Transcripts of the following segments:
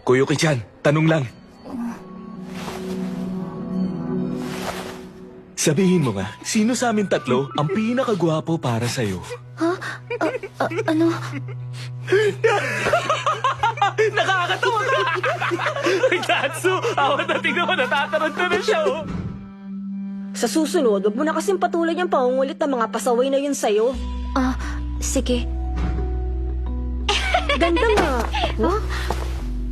Koyuki-chan, tanong lang. Sabihin mo nga, sino sa amin tatlo ang pinakagwapo para sa'yo? Ano? Nakakatawa ka! Tatsu, awat na tingnan mo, natataranta na siya, oh. Sa susunod, huwag mo na kasing patuloy ang pangungulit ng mga pasaway na yun sa'yo. Sige. Ganda nga. Huh?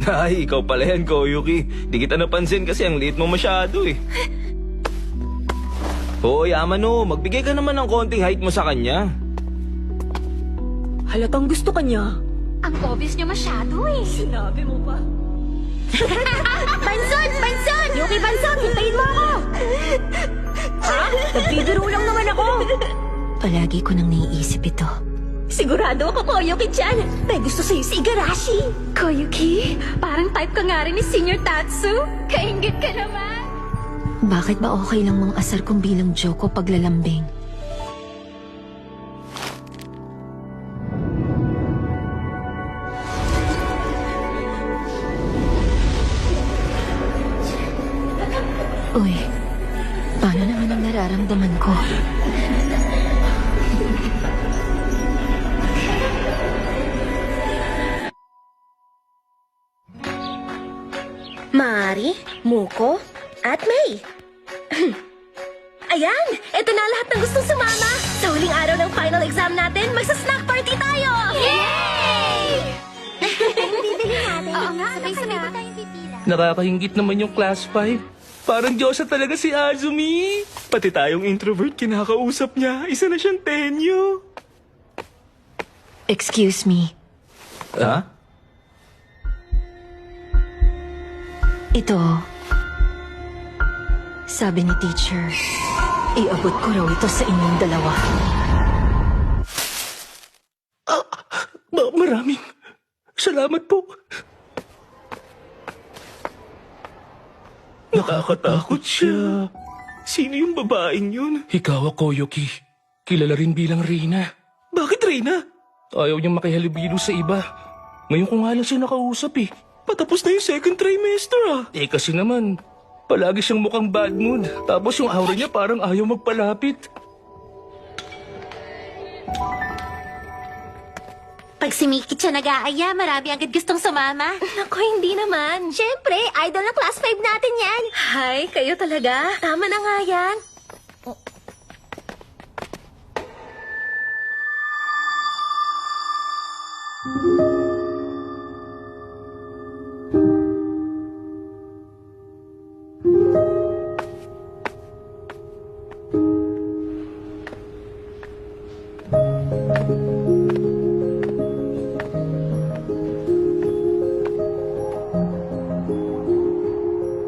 Ay, ikaw pala yan, Koyuki. Di kita napansin kasi ang liit mo masyado, eh. Hoy, Amano, magbigay ka naman ng konting height mo sa kanya. Halatang gusto ka niya. Ang obvious niya masyado eh. Sinabi mo pa. Banson! Banson! Yuki Banson, hintayin mo ako! Ha? Nagbibiro lang naman ako. Palagi ko nang naiisip ito. Sigurado ako, Koyuki-chan. May gusto sa'yo si Igarashi. Koyuki, parang type ka nga rin ni Senior Tatsu. Kaingit ka naman. Bakit ba okay lang mang asar kong bilang joke o paglalambing? Uy, paano naman ang nararamdaman ko? Mari, Muko, at May. Ayan! Ito na lahat ng gustong sumama! Sa huling araw ng final exam natin, magsa-snack party tayo! Yay! Bibili natin. Oo nga, sabay-sabay ba tayong pipila? Nakakaingit naman yung class 5. Parang Diyosa talaga si Azumi. Pati tayong introvert kinakausap niya. Isa na siyang tenyo. Excuse me. Ha? Ito, sabi ni teacher, iabot ko raw ito sa inyong dalawa. Maraming salamat po. Nakakatakot siya. Sino yung babaeng yun? Hikawa Koyuki. Kilala rin bilang Rina. Bakit, Reyna? Ayaw niyang makihalubilo sa iba. Ngayon ko nga lang siya nakausap eh. Patapos na yung second trimester, ah. Eh kasi naman, palagi siyang mukhang bad mood. Tapos yung aura niya parang ayaw magpalapit. Pag si Miki siya nag-aaya, marami agad gustong sumama. Naku, hindi naman. Siyempre, idol ng class 5 natin yan. Hay, kayo talaga. Tama na nga yan.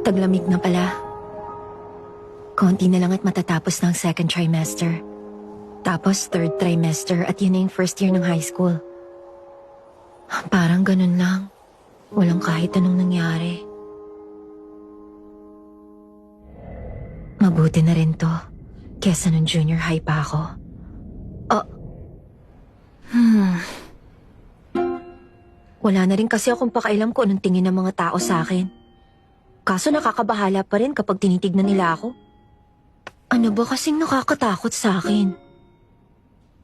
Taglamig na pala. Konti na lang at matatapos ng second trimester. Tapos third trimester at yun na yung first year ng high school. Parang ganun lang. Walang kahit anong nangyari. Mabuti na rin to. Kesa nung junior high pa ako. Wala na rin kasi akong pakailam kung anong tingin ng mga tao sa akin. Kaso nakakabahala pa rin kapag tinitignan nila ako. Ano ba kasing nakakatakot sa akin?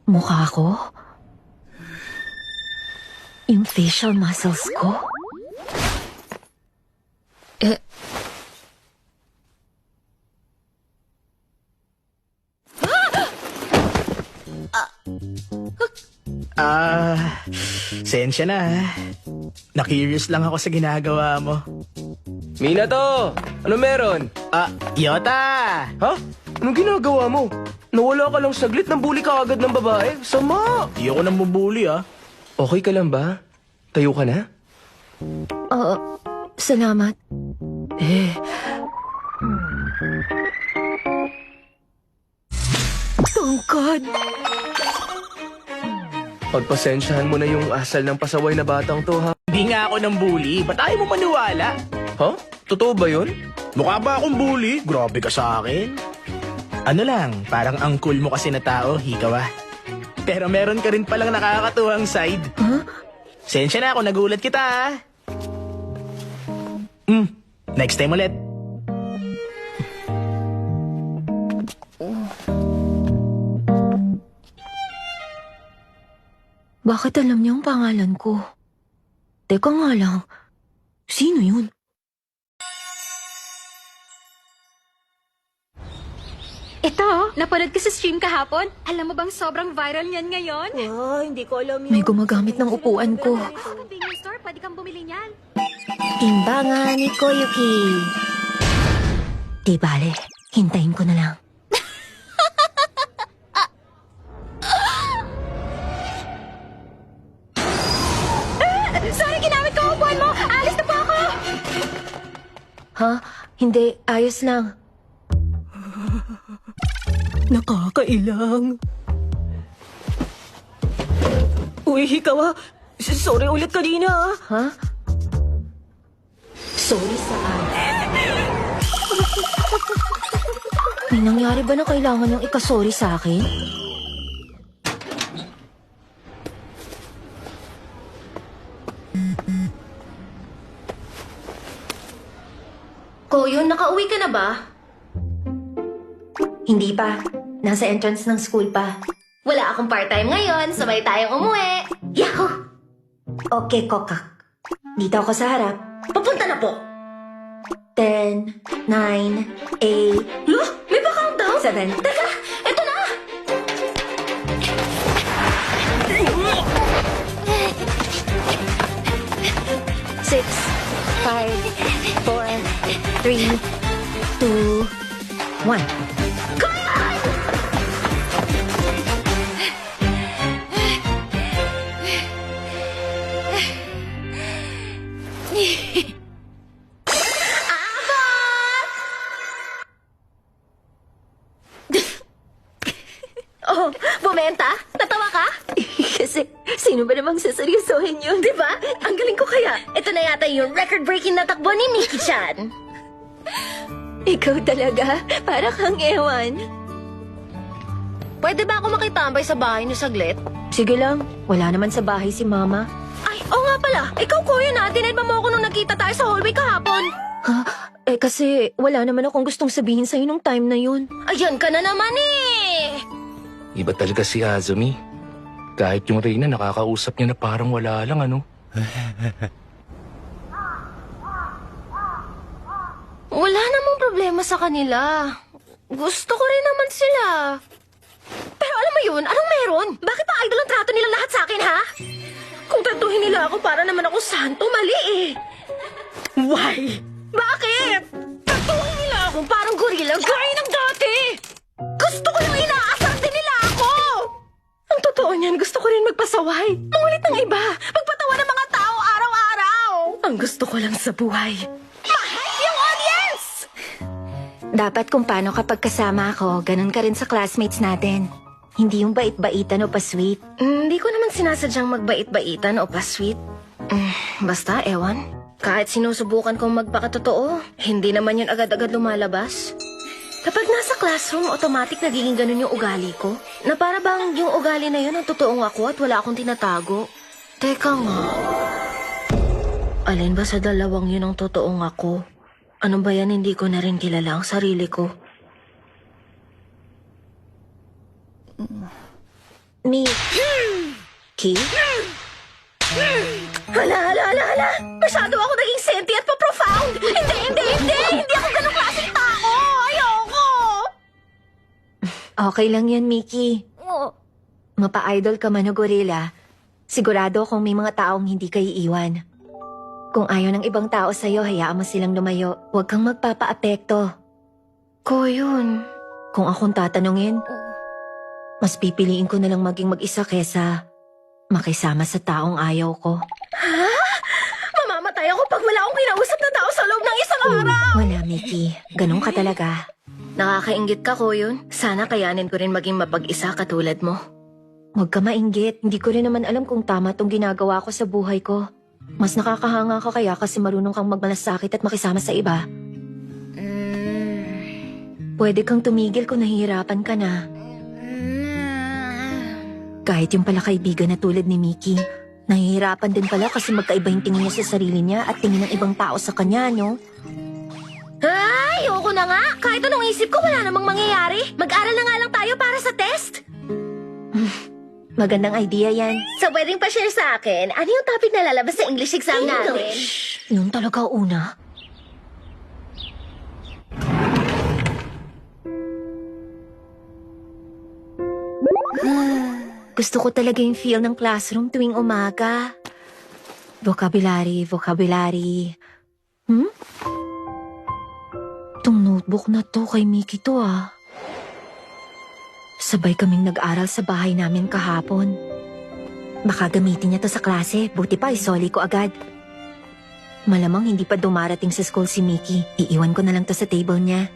Mukha ko? Yung facial muscles ko? Sensya na ha. Na-curious lang ako sa ginagawa mo. Minato! Ano meron? Yota! Ha? Anong ginagawa mo? Nawala ka lang saglit, nambuli ka agad ng babae. Sama! Di ako nang bubuli Okay ka lang ba? Tayo ka na? Salamat. Tungkod! Pagpasensyahan mo na yung asal ng pasaway na batang to, ha? Hindi nga ako nang bully. Ba't ayaw mo maniwala? Ha? Totoo ba yun? Mukha ba akong bully? Grabe ka sa akin. Ano lang, parang ang cool mo kasi na tao, hikaw. Pero meron ka rin palang nakakatuwang side. Sensya na ako, nagulat kita. Next time ulit. Bakit alam niya ang pangalan ko? Teka nga lang, sino yun? Ito, napanood ko sa stream kahapon. Alam mo bang sobrang viral niyan ngayon? Hindi ko alam yun. May gumagamit ng upuan ko. Sa convenience store, pwede kang bumili niyan. Timbangan ni Koyuki. Di bale, hintayin ko na lang. Sorry, ginamit ko ang upuan mo! Alis na po ako! Ha? Hindi, ayos lang. Nakakailang. Uy, Hikawa. Sorry ulit kanina. Ha? Sorry saan? May nangyari ba na kailangan niyang ikasorry sa akin? Koyon, nakauwi ka na ba? Hindi pa. Nasa entrance ng school pa. Wala akong part-time ngayon, sabay tayong umuwi. Yahoo! Okay, kokak. Dito ako sa harap. Papunta na po! 10, 9, 8, Lo, may pa-countdown? 7. Teka, eto na! Six, 5, 4, 3, 2, 1. Oh, bumenta? Natawa ka? Kasi, sino ba namang saseryosohin yun? Di ba? Ang galing ko kaya. Ito na yata yung record-breaking na takbo ni Miki-chan. Ikaw talaga, para kang ewan. Pwede ba ako makitambay sa bahay niyo saglit? Sige lang, wala naman sa bahay si Mama. Ay, oo nga pala. Ikaw, kuya na. Dined ba mo ako nung nagkita tayo sa hallway kahapon? Ha? Kasi wala naman akong gustong sabihin sa'yo nung time na yun. Ayan ka na naman eh. Iba talaga si Azumi. Kahit yung Reyna, nakakausap niya na parang wala lang, ano? Wala namang problema sa kanila. Gusto ko rin naman sila. Pero alam mo yun, anong meron? Bakit pa idol ang trato nila lahat sa akin, ha? Kung tratuhin nila ako para naman ako santo, mali eh. Why? Bakit? Tratuhin nila ako parang gorilla gaya ng dati. Gusto ko yung inaasar din nila ako. Ang totoo niyan, gusto ko rin magpasaway. Mangulit ng iba. Magpatawa ng mga tao araw-araw. Ang gusto ko lang sa buhay. Mahal yung audience! Dapat kung paano kapag kasama ako, ganun ka rin sa classmates natin. Hindi yung bait-baitan o pa-sweet. Hindi ko naman sinasadyang magbait-baitan o pa-sweet. Basta, ewan. Kahit sinusubukan kong magpakatotoo, hindi naman yun agad-agad lumalabas. Kapag nasa classroom, automatic nagiging ganun yung ugali ko. Na para bang yung ugali na yun ang totoong ako at wala akong tinatago. Teka nga. Alin ba sa dalawang yun ang totoong ako? Ano ba yan, hindi ko na rin kilala ang sarili ko? Ki? Hala! Masyado ako naging senti at pa-profound! Hindi ako ganun klaseng tao! Ayoko! Okay lang yan, Mickey. Mapa-idol ka man o gorilla, sigurado kung may mga taong hindi ka iiwan. Kung ayaw ng ibang tao sa'yo, hayaan mo silang lumayo. Huwag kang magpapa-apekto. Ko yun. Kung akong tatanungin, mas pipiliin ko na lang maging mag-isa kesa makisama sa taong ayaw ko. Ha? Mamamatay ako pag wala akong kinausap na tao sa loob ng isang araw! Wala, Mickey. Ganun ka talaga. Nakakaingit ka ko yun. Sana kayanin ko rin maging mapag-isa katulad mo. Huwag ka mainggit. Hindi ko rin naman alam kung tama tong ginagawa ko sa buhay ko. Mas nakakahanga ka kaya kasi marunong kang magmalasakit at makisama sa iba. Pwede kang tumigil kung nahihirapan ka na. Kahit yung pala kaibigan na tulad ni Mickey, Nahihirapan din pala kasi magkaiba yung tingin niya sa sarili niya at tingin ng ibang tao sa kanya, no? Ay, ayoko na nga. Kahit anong isip ko, wala namang mangyayari. Mag-aral na nga lang tayo para sa test. Magandang idea yan. So, pwedeng pa-share sa akin, ano yung topic na lalabas sa English exam natin? Yun talaga una. Gusto ko talaga yung feel ng classroom tuwing umaga. Vocabulary, vocabulary. Tong notebook na to kay Mickey to ah. Sabay kaming nag-aral sa bahay namin kahapon. Baka gamitin niya to sa klase, buti pa isoli ko agad. Malamang hindi pa dumarating sa school si Mickey. Iiwan ko na lang to sa table niya.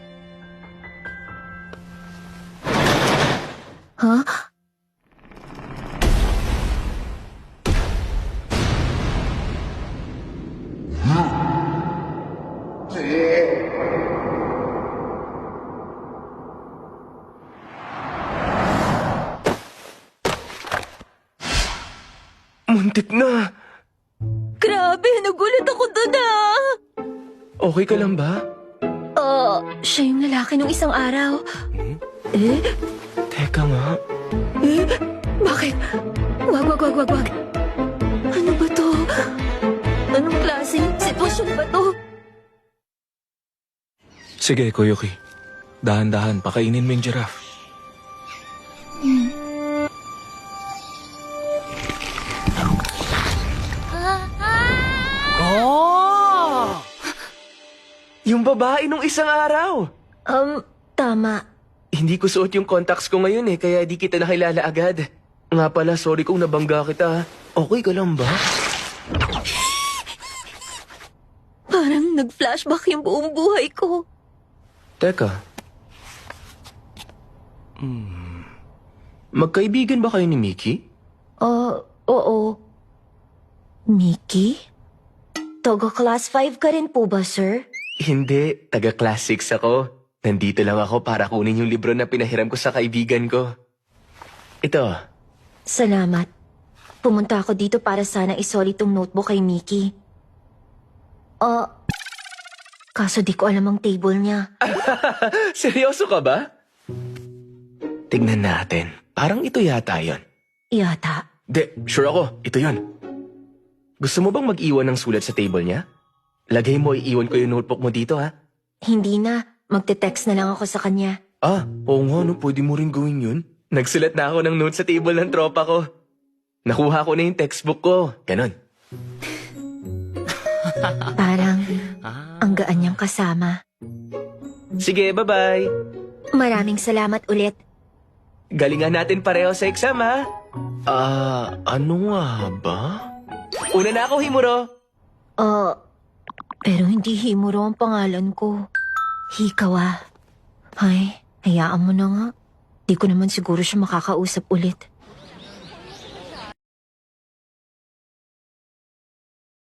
Huh? Muntik na. Grabe, nagulat ako doon ah! Okay ka lang ba? Siya yung lalaki nung isang araw. Eh? Teka nga. Bakit? Wag. Ano ba to? Anong klaseng sitwasyon ba to? Sige, Koyuki. Dahan-dahan, pakainin mo yung giraffe. Oh! Yung babae nung isang araw. Tama. Hindi ko suot yung contacts ko ngayon kaya di kita nakilala agad. Nga pala, sorry kung nabangga kita. Okay ka lang ba? Parang nag-flashback yung buong buhay ko. Teka. Magkaibigan ba kayo ni Mickey? Oo. Mickey? Togo Class 5 ka rin po ba, sir? Hindi, taga-class 6 ako. Nandito lang ako para kunin yung libro na pinahiram ko sa kaibigan ko. Ito. Salamat. Pumunta ako dito para sana isoli tong notebook kay Mickey. Kaso di ko alam ang table niya. Seryoso ka ba? Tignan natin. Parang ito yata yon. Yata. Sure ako. Ito yon. Gusto mo bang mag-iwan ng sulat sa table niya? Lagay mo, iiwan ko yung notebook mo dito, ha? Hindi na. Magte-text na lang ako sa kanya. Oo nga, no. Pwede mo rin gawin yun. Nagsulat na ako ng note sa table ng tropa ko. Nakuha ko na yung textbook ko. Ganon. Parang ang gaan niyang kasama. Sige, bye-bye. Maraming salamat ulit. Galingan natin pareho sa exam, ha? Ano nga ba? Una na ako, Himuro. Pero hindi Himuro ang pangalan ko. Hikawa. Ay, hayaan mo na nga. Di ko naman siguro siya makakausap ulit.